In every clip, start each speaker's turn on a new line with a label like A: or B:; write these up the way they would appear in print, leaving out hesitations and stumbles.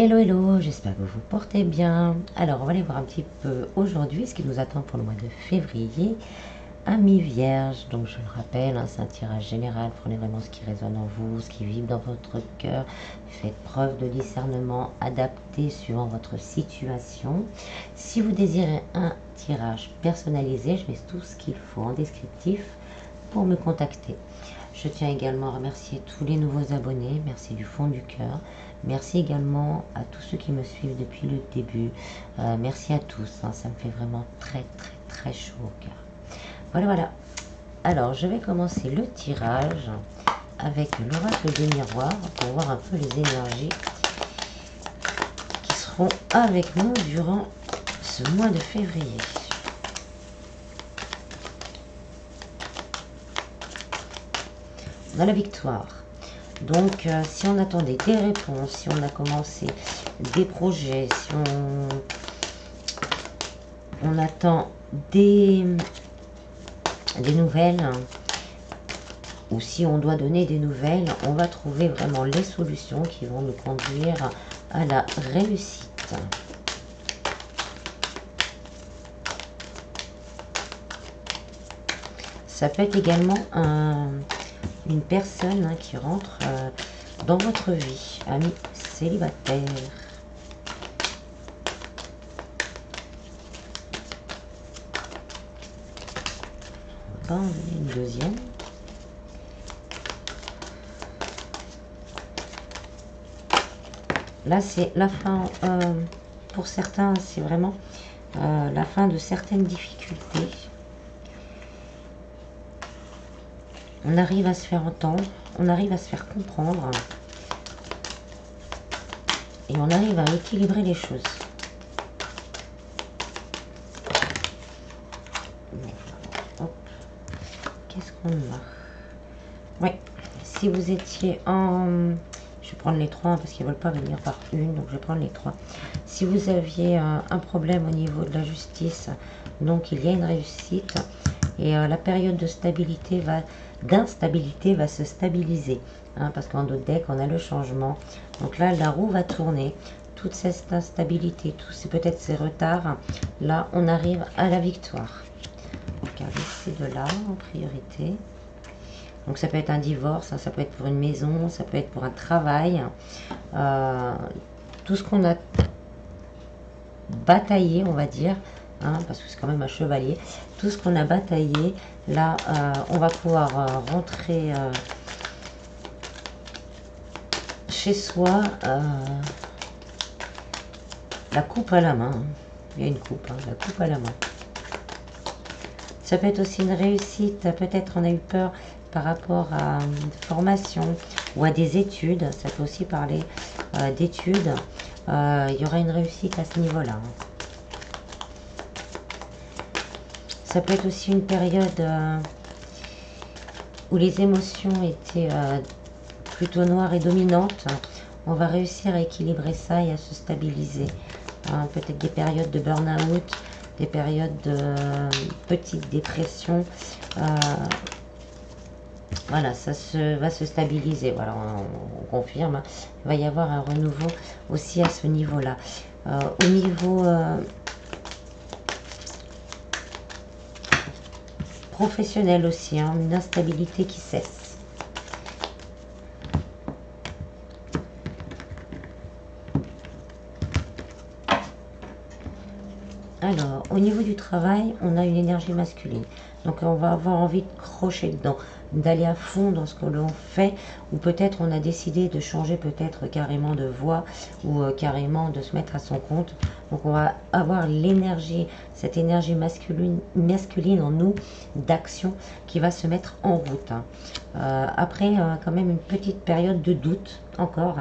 A: Hello, hello, j'espère que vous vous portez bien. Alors, on va aller voir un petit peu aujourd'hui ce qui nous attend pour le mois de février. Amis vierges, donc je le rappelle, c'est un tirage général. Prenez vraiment ce qui résonne en vous, ce qui vibre dans votre cœur. Faites preuve de discernement, adapté suivant votre situation. Si vous désirez un tirage personnalisé, je mets tout ce qu'il faut en descriptif pour me contacter. Je tiens également à remercier tous les nouveaux abonnés, merci du fond du cœur. Merci également à tous ceux qui me suivent depuis le début. Merci à tous, ça me fait vraiment très chaud au cœur. Voilà. Alors, je vais commencer le tirage avec l'oracle des miroirs pour voir un peu les énergies qui seront avec nous durant ce mois de février. On a la victoire. Donc, si on attendait des réponses, si on a commencé des projets, si on attend des nouvelles, ou si on doit donner des nouvelles, on va trouver vraiment les solutions qui vont nous conduire à la réussite. Ça peut être également une personne qui rentre dans votre vie, amis célibataires. On va en donner une deuxième. Là, c'est la fin, pour certains, c'est vraiment la fin de certaines difficultés. On arrive à se faire entendre, on arrive à se faire comprendre et on arrive à équilibrer les choses. Qu'est-ce qu'on a? Oui, si vous étiez en... Je vais prendre les trois parce qu'ils ne veulent pas venir par une, donc je vais prendre les trois. Si vous aviez un problème au niveau de la justice, donc il y a une réussite et la période de stabilité d'instabilité va se stabiliser, parce qu'en d'autres decks on a le changement. Donc là la roue va tourner, toute cette instabilité, tous peut-être ces retards, là on arrive à la victoire. Regardez ces deux-là en priorité. Donc ça peut être un divorce, ça peut être pour une maison, ça peut être pour un travail. Tout ce qu'on a bataillé, on va dire, parce que c'est quand même un chevalier, tout ce qu'on a bataillé, là on va pouvoir rentrer chez soi, la coupe à la main. Il y a une coupe, la coupe à la main. Ça peut être aussi une réussite, peut-être on a eu peur par rapport à une formation ou à des études, ça peut aussi parler d'études, il y aura une réussite à ce niveau-là. Ça peut être aussi une période où les émotions étaient plutôt noires et dominantes. On va réussir à équilibrer ça et à se stabiliser. Peut-être des périodes de burn-out, des périodes de petite dépression. Voilà, ça va se stabiliser. Voilà, on confirme. Il va y avoir un renouveau aussi à ce niveau-là. Au niveau professionnel aussi, une instabilité qui cesse. Alors, au niveau du travail, on a une énergie masculine. Donc, on va avoir envie de crocher dedans, d'aller à fond dans ce que l'on fait. Ou peut-être on a décidé de changer peut-être carrément de voie ou carrément de se mettre à son compte. Donc, on va avoir l'énergie, cette énergie masculine en nous d'action qui va se mettre en route. Après, quand même une petite période de doute encore.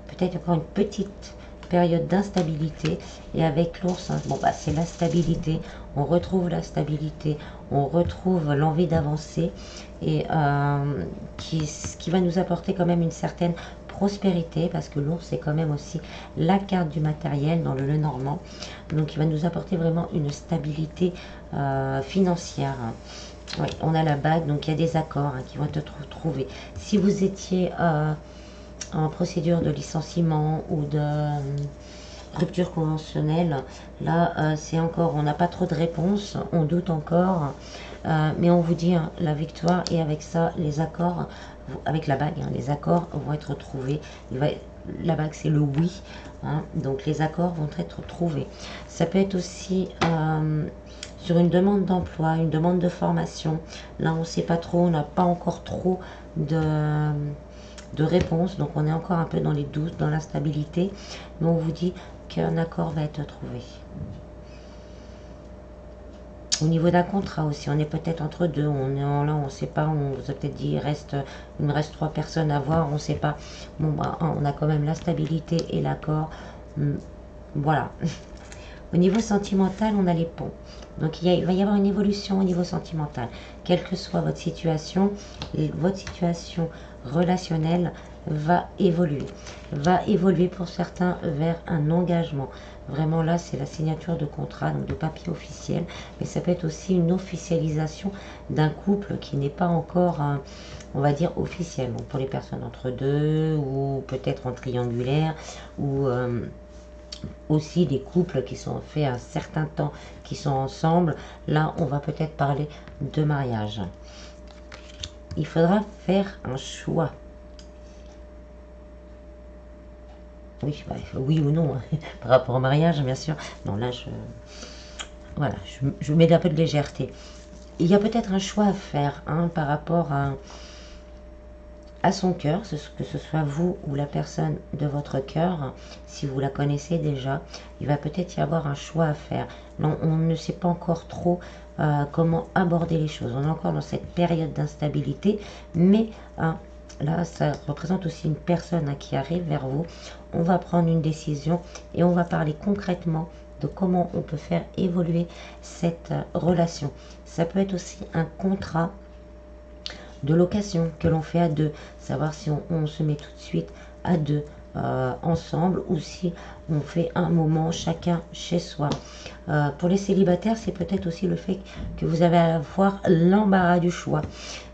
A: Peut-être encore une petite période d'instabilité, et avec l'ours, c'est la stabilité, on retrouve la stabilité, on retrouve l'envie d'avancer, et qui va nous apporter quand même une certaine prospérité, parce que l'ours c'est quand même aussi la carte du matériel dans le Lenormand, donc il va nous apporter vraiment une stabilité financière. Oui, on a la bague, donc il y a des accords qui vont être trouvés. Si vous étiez en procédure de licenciement ou de rupture conventionnelle, là c'est encore, on n'a pas trop de réponses, on doute encore, mais on vous dit hein, la victoire, et avec ça les accords, avec la bague, hein, les accords vont être trouvés. La bague c'est le oui, hein, donc les accords vont être trouvés. Ça peut être aussi sur une demande d'emploi, une demande de formation. Là on ne sait pas trop, on n'a pas encore trop de réponses, donc on est encore un peu dans les doutes, dans l'instabilité, mais on vous dit qu'un accord va être trouvé. Au niveau d'un contrat aussi, on est peut-être entre deux, on est là, on ne sait pas, on vous a peut-être dit il me reste 3 personnes à voir, on ne sait pas. Bon, bah, on a quand même la stabilité et l'accord. Voilà. Au niveau sentimental, on a les ponts. Donc il va y avoir une évolution au niveau sentimental. Quelle que soit votre situation relationnelle va évoluer. Va évoluer pour certains vers un engagement. Vraiment là, c'est la signature de contrat, donc de papier officiel. Mais ça peut être aussi une officialisation d'un couple qui n'est pas encore, on va dire, officiel. Donc pour les personnes entre deux, ou peut-être en triangulaire, ou aussi des couples qui sont faits un certain temps, qui sont ensemble. Là, on va peut-être parler de mariage. Il faudra faire un choix. Oui, bah, oui ou non, hein, par rapport au mariage, bien sûr. Non, là, voilà, je mets un peu de légèreté. Il y a peut-être un choix à faire hein, par rapport à son cœur, que ce soit vous ou la personne de votre cœur, si vous la connaissez déjà, il va peut-être y avoir un choix à faire. Non, on ne sait pas encore trop comment aborder les choses. On est encore dans cette période d'instabilité, mais là, ça représente aussi une personne qui arrive vers vous. On va prendre une décision et on va parler concrètement de comment on peut faire évoluer cette relation. Ça peut être aussi un contrat de location que l'on fait à deux, savoir si on se met tout de suite à deux ensemble, ou si on fait un moment chacun chez soi. Pour les célibataires, c'est peut-être aussi le fait que vous allez avoir l'embarras du choix.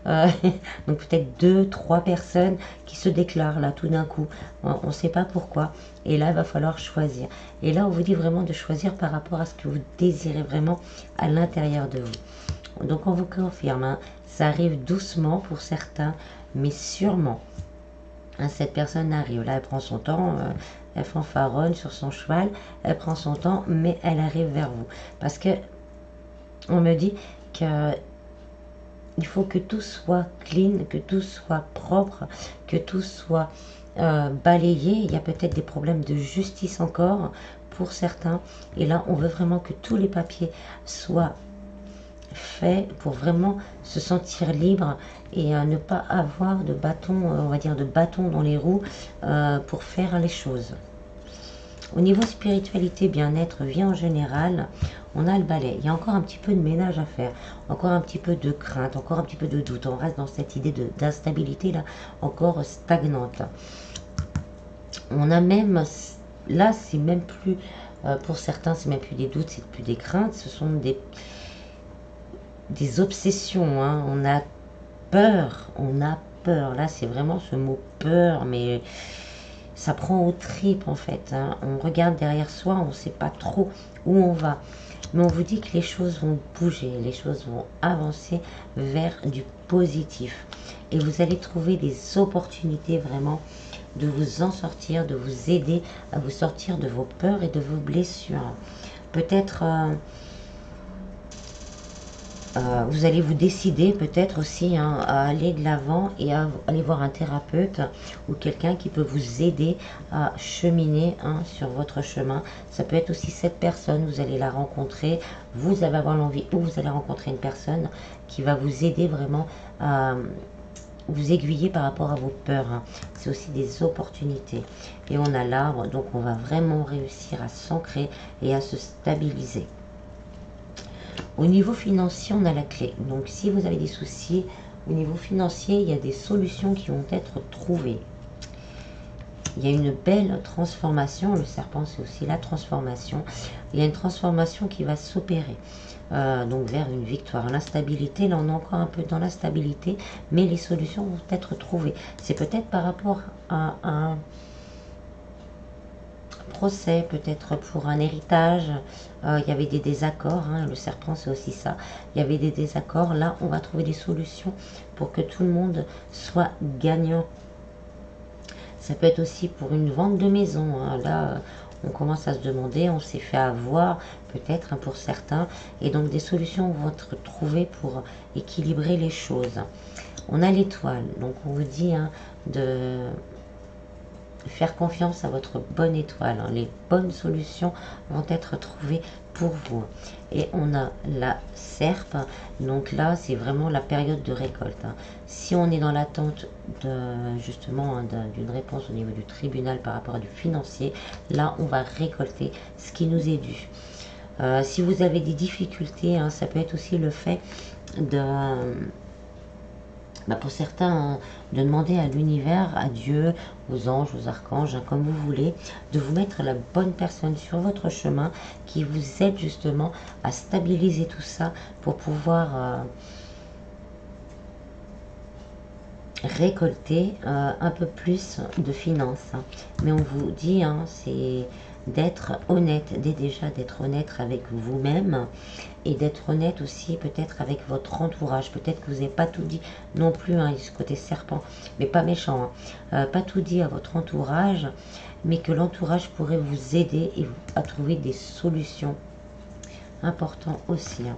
A: Donc peut-être 2-3 personnes qui se déclarent là tout d'un coup, on ne sait pas pourquoi, et là il va falloir choisir. Et là on vous dit vraiment de choisir par rapport à ce que vous désirez vraiment à l'intérieur de vous. Donc on vous confirme, hein, ça arrive doucement pour certains, mais sûrement. Hein, cette personne arrive, là elle prend son temps, elle fanfaronne sur son cheval, elle prend son temps, mais elle arrive vers vous. Parce que on me dit que il faut que tout soit clean, que tout soit propre, que tout soit balayé. Il y a peut-être des problèmes de justice encore pour certains. Et là, on veut vraiment que tous les papiers soient faits pour vraiment se sentir libre et ne pas avoir de bâton, on va dire de bâton dans les roues pour faire les choses. Au niveau spiritualité, bien-être, vie en général, on a le balai. Il y a encore un petit peu de ménage à faire, encore un petit peu de crainte, encore un petit peu de doute. On reste dans cette idée d'instabilité là, encore stagnante. On a même, là c'est même plus, pour certains c'est même plus des doutes, c'est plus des craintes, ce sont des obsessions. Hein. On a peur, là c'est vraiment ce mot peur, mais ça prend aux tripes en fait. Hein. On regarde derrière soi, on ne sait pas trop où on va. Mais on vous dit que les choses vont bouger, les choses vont avancer vers du positif. Et vous allez trouver des opportunités vraiment de vous en sortir, de vous aider à vous sortir de vos peurs et de vos blessures. Peut-être vous allez vous décider peut-être aussi hein, à aller de l'avant et à aller voir un thérapeute ou quelqu'un qui peut vous aider à cheminer hein, sur votre chemin. Ça peut être aussi cette personne, vous allez la rencontrer, vous allez avoir l'envie ou vous allez rencontrer une personne qui va vous aider vraiment à vous aiguiller par rapport à vos peurs. Hein. C'est aussi des opportunités. Et on a l'arbre, donc on va vraiment réussir à s'ancrer et à se stabiliser. Au niveau financier, on a la clé. Donc, si vous avez des soucis au niveau financier, il y a des solutions qui vont être trouvées. il y a une belle transformation. Le serpent, c'est aussi la transformation. Il y a une transformation qui va s'opérer. Donc vers une victoire. L'instabilité, là on est encore un peu dans l'instabilité, mais les solutions vont être trouvées. C'est peut-être par rapport à un procès, peut-être pour un héritage. Il y avait des désaccords, hein, le serpent c'est aussi ça. Il y avait des désaccords, là on va trouver des solutions pour que tout le monde soit gagnant. Ça peut être aussi pour une vente de maison, hein. Là on commence à se demander, on s'est fait avoir peut-être, hein, pour certains, et donc des solutions vont être trouvées pour équilibrer les choses. On a l'étoile, donc on vous dit, hein, de faire confiance à votre bonne étoile, hein. Les bonnes solutions vont être trouvées pour vous. Et on a la serpe, donc là c'est vraiment la période de récolte, hein. Si on est dans l'attente justement, hein, d'une réponse au niveau du tribunal par rapport à du financier, là on va récolter ce qui nous est dû. Si vous avez des difficultés, hein, ça peut être aussi le fait de... pour certains, hein, de demander à l'univers, à Dieu, aux anges, aux archanges, hein, comme vous voulez, de vous mettre la bonne personne sur votre chemin qui vous aide justement à stabiliser tout ça pour pouvoir récolter un peu plus de finances, hein. Mais on vous dit, hein, c'est d'être honnête, déjà d'être honnête avec vous-même et d'être honnête aussi peut-être avec votre entourage. Peut-être que vous n'avez pas tout dit non plus, hein, ce côté serpent, mais pas méchant, hein. Pas tout dit à votre entourage, mais que l'entourage pourrait vous aider et à trouver des solutions. Important aussi, hein.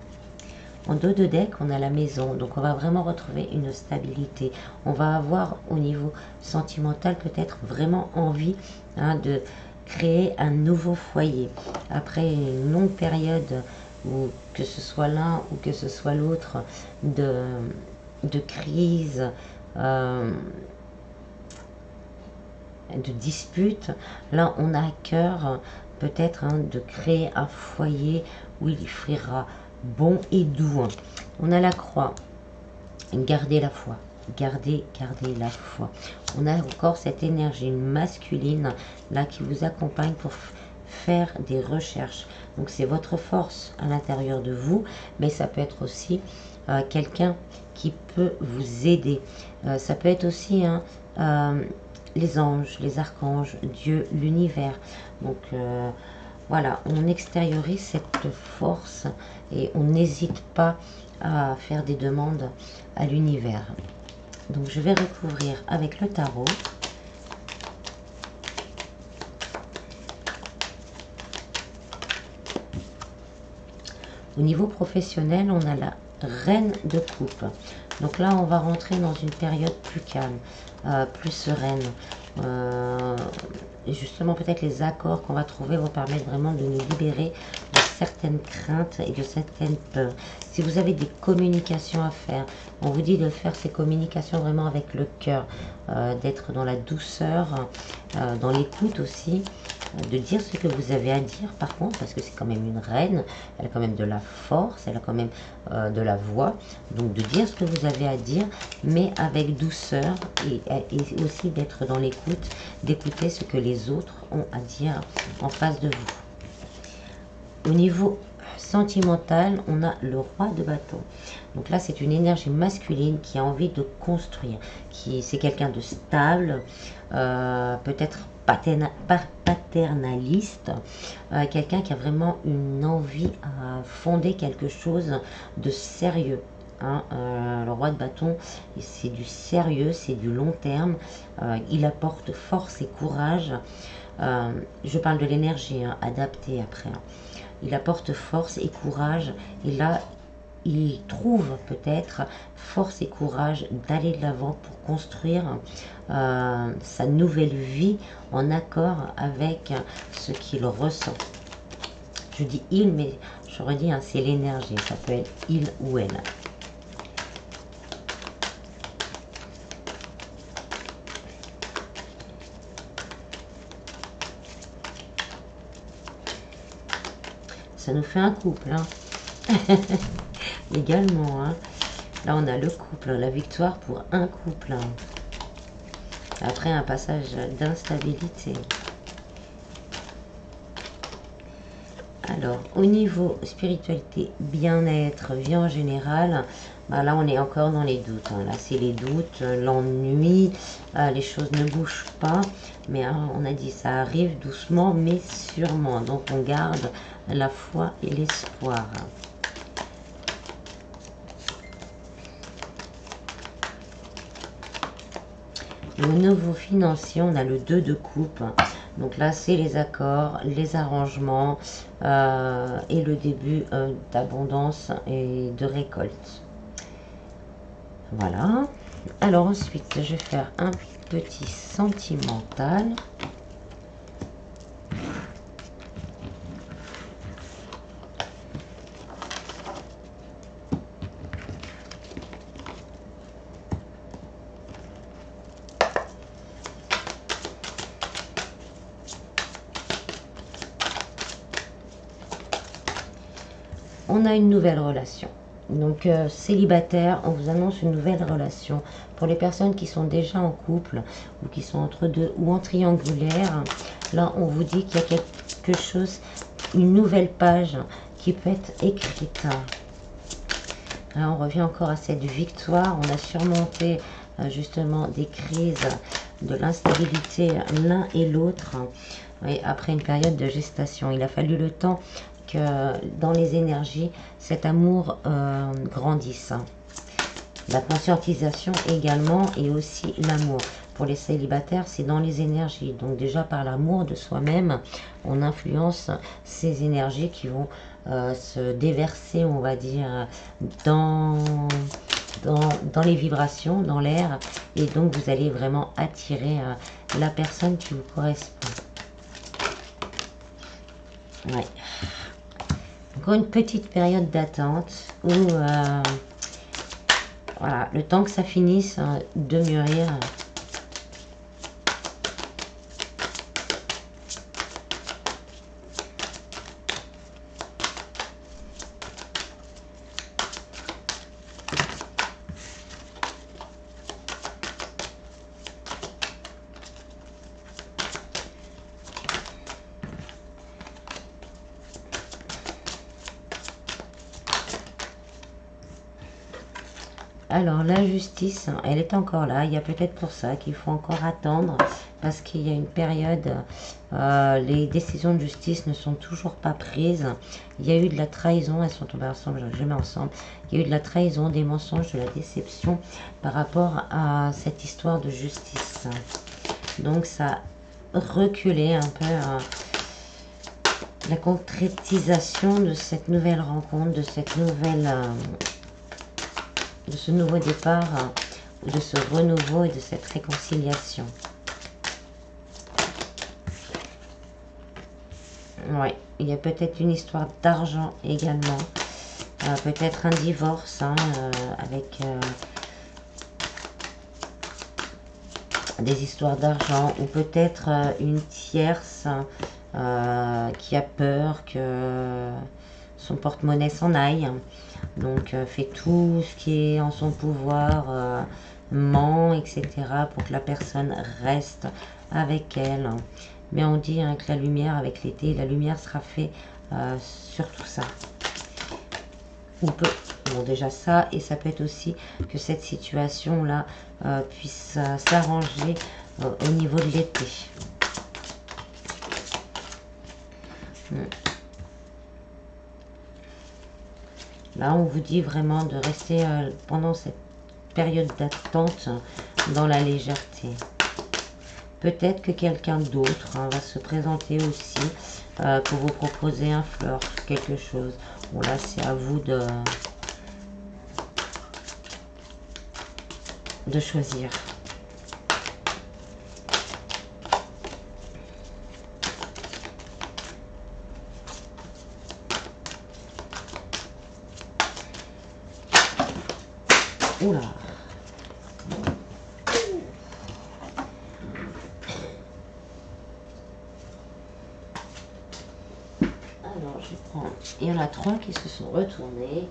A: En dos de deck, on a la maison, donc on va vraiment retrouver une stabilité. On va avoir au niveau sentimental peut-être vraiment envie, hein, de créer un nouveau foyer. Après une longue période où que ce soit l'un ou que ce soit l'autre de crise, de dispute, là on a à cœur peut-être, hein, de créer un foyer où il fera bon et doux. On a la croix, gardez la foi, gardez la foi. On a encore cette énergie masculine là qui vous accompagne pour faire des recherches. Donc c'est votre force à l'intérieur de vous, mais ça peut être aussi quelqu'un qui peut vous aider. Ça peut être aussi, hein, les anges, les archanges, Dieu, l'univers. Donc voilà, on extériorise cette force et on n'hésite pas à faire des demandes à l'univers. Donc je vais recouvrir avec le tarot. Au niveau professionnel, on a la reine de coupe. Donc là, on va rentrer dans une période plus calme, plus sereine. Et justement, peut-être les accords qu'on va trouver vont permettre vraiment de nous libérer de certaines craintes et de certaines peurs. Si vous avez des communications à faire, on vous dit de faire ces communications vraiment avec le cœur, d'être dans la douceur, dans l'écoute aussi, de dire ce que vous avez à dire par contre, parce que c'est quand même une reine, elle a quand même de la force, elle a quand même de la voix, donc de dire ce que vous avez à dire, mais avec douceur et aussi d'être dans l'écoute, d'écouter ce que les autres ont à dire en face de vous. Au niveau sentimental, on a le roi de bâton. Donc là, c'est une énergie masculine qui a envie de construire, c'est quelqu'un de stable, peut-être paternaliste, quelqu'un qui a vraiment une envie à fonder quelque chose de sérieux, hein. Le roi de bâton, c'est du sérieux, c'est du long terme, il apporte force et courage. Je parle de l'énergie, hein, adaptée après, hein. Il apporte force et courage, et là il trouve peut-être force et courage d'aller de l'avant pour construire sa nouvelle vie en accord avec ce qu'il ressent. Je dis il, mais je redis, hein, c'est l'énergie, ça peut être il ou elle. Ça nous fait un couple, hein. Également, hein. Là on a le couple, la victoire pour un couple, hein. après un passage d'instabilité. Alors, au niveau spiritualité, bien-être, vie en général, bah là on est encore dans les doutes. Hein. Là c'est les doutes, l'ennui, les choses ne bougent pas. Mais hein, on a dit ça arrive doucement mais sûrement. Donc on garde la foi et l'espoir. Au niveau financier, on a le 2 de coupe. Donc là, c'est les accords, les arrangements et le début d'abondance et de récolte. Voilà. Alors ensuite, je vais faire un petit sentimental. On a une nouvelle relation. Donc célibataire, on vous annonce une nouvelle relation. Pour les personnes qui sont déjà en couple ou qui sont entre deux ou en triangulaire, là on vous dit qu'il y a quelque chose, une nouvelle page qui peut être écrite. Là, on revient encore à cette victoire. On a surmonté justement des crises, de l'instabilité l'un et l'autre. Et après une période de gestation, il a fallu le temps que dans les énergies, cet amour grandisse. La conscientisation également et aussi l'amour. Pour les célibataires, c'est dans les énergies. Donc déjà par l'amour de soi-même, on influence ces énergies qui vont se déverser, on va dire, dans les vibrations, dans l'air. Et donc vous allez vraiment attirer la personne qui vous correspond. Ouais. Encore une petite période d'attente où voilà, le temps que ça finisse de mûrir. Alors la justice, elle est encore là. Il y a peut-être pour ça qu'il faut encore attendre parce qu'il y a une période, les décisions de justice ne sont toujours pas prises. Il y a eu de la trahison, elles sont tombées ensemble, je les mets ensemble. Il y a eu de la trahison, des mensonges, de la déception par rapport à cette histoire de justice. Donc ça a reculé un peu la concrétisation de cette nouvelle rencontre, de cette nouvelle... de ce nouveau départ, de ce renouveau et de cette réconciliation. Ouais, il y a peut-être une histoire d'argent également, peut-être un divorce hein, avec des histoires d'argent ou peut-être une tierce qui a peur que son porte-monnaie s'en aille. Donc fait tout ce qui est en son pouvoir, ment, etc. pour que la personne reste avec elle. Mais on dit hein, que la lumière, avec l'été, la lumière sera faite sur tout ça. Ou peut, bon déjà ça, et ça peut être aussi que cette situation-là puisse s'arranger au niveau de l'été. Là, on vous dit vraiment de rester pendant cette période d'attente dans la légèreté. Peut-être que quelqu'un d'autre hein, va se présenter aussi pour vous proposer un flirt, quelque chose. Bon, là, c'est à vous de choisir. Oula. Alors, je prends... Il y en a 3 qui se sont retournés.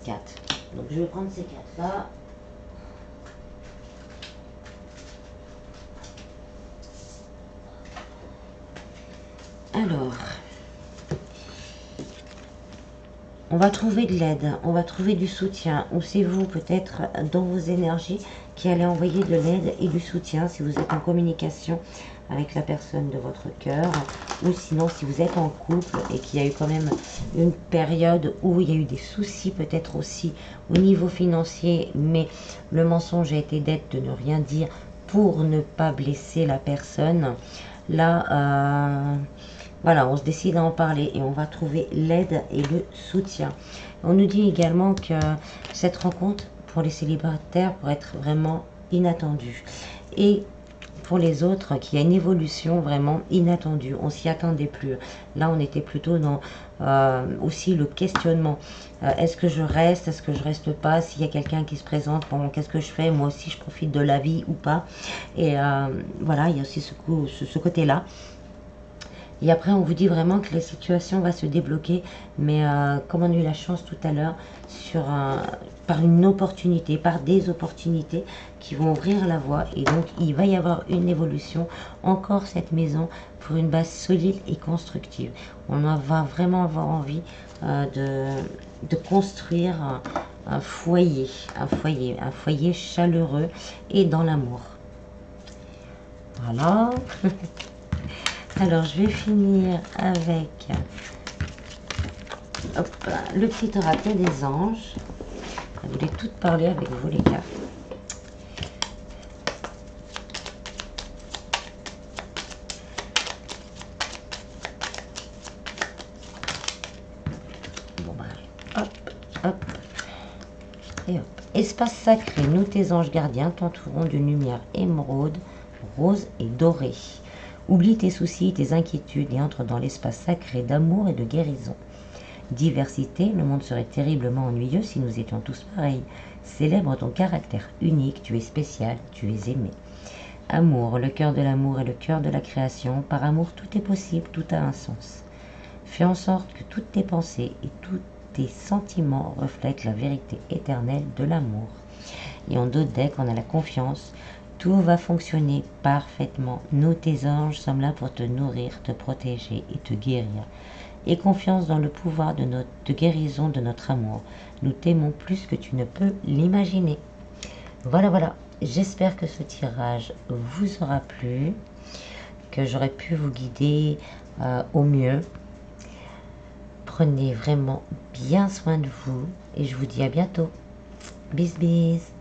A: 4. Donc, je vais prendre ces 4-là. Alors, on va trouver de l'aide, on va trouver du soutien, ou c'est vous peut-être dans vos énergies qui allez envoyer de l'aide et du soutien si vous êtes en communication avec la personne de votre cœur, ou sinon si vous êtes en couple et qu'il y a eu quand même une période où il y a eu des soucis peut-être aussi au niveau financier, mais le mensonge a été d'être de ne rien dire pour ne pas blesser la personne. Là, voilà, on se décide à en parler et on va trouver l'aide et le soutien. On nous dit également que cette rencontre pour les célibataires pourrait être vraiment inattendue. Et pour les autres, qu'il y a une évolution vraiment inattendue. On s'y attendait plus. Là, on était plutôt dans aussi le questionnement. Est-ce que je reste? Est-ce que je reste pas? S'il y a quelqu'un qui se présente, bon, qu'est-ce que je fais? Moi aussi, je profite de la vie ou pas? Et voilà, il y a aussi ce côté-là. Et après, on vous dit vraiment que la situation va se débloquer, mais comme on a eu la chance tout à l'heure, par une opportunité, par des opportunités qui vont ouvrir la voie. Et donc, il va y avoir une évolution, encore cette maison, pour une base solide et constructive. On va vraiment avoir envie de construire un foyer chaleureux et dans l'amour. Voilà. Alors, je vais finir avec le petit oracle des anges. Je voulais tout parler avec vous, les gars. Bon, bah, hop, hop, et hop. Espace sacré, nous, tes anges gardiens, t'entourons d'une lumière émeraude, rose et dorée. Oublie tes soucis, tes inquiétudes et entre dans l'espace sacré d'amour et de guérison. Diversité, le monde serait terriblement ennuyeux si nous étions tous pareils. Célèbre ton caractère unique, tu es spécial, tu es aimé. Amour, le cœur de l'amour est le cœur de la création. Par amour, tout est possible, tout a un sens. Fais en sorte que toutes tes pensées et tous tes sentiments reflètent la vérité éternelle de l'amour. Et en d'autres decks, on a la confiance. Tout va fonctionner parfaitement. Nous, tes anges, sommes là pour te nourrir, te protéger et te guérir. Aie confiance dans le pouvoir de guérison de notre amour. Nous t'aimons plus que tu ne peux l'imaginer. Voilà, voilà. J'espère que ce tirage vous aura plu, que j'aurai pu vous guider au mieux. Prenez vraiment bien soin de vous et je vous dis à bientôt. Bis, bis.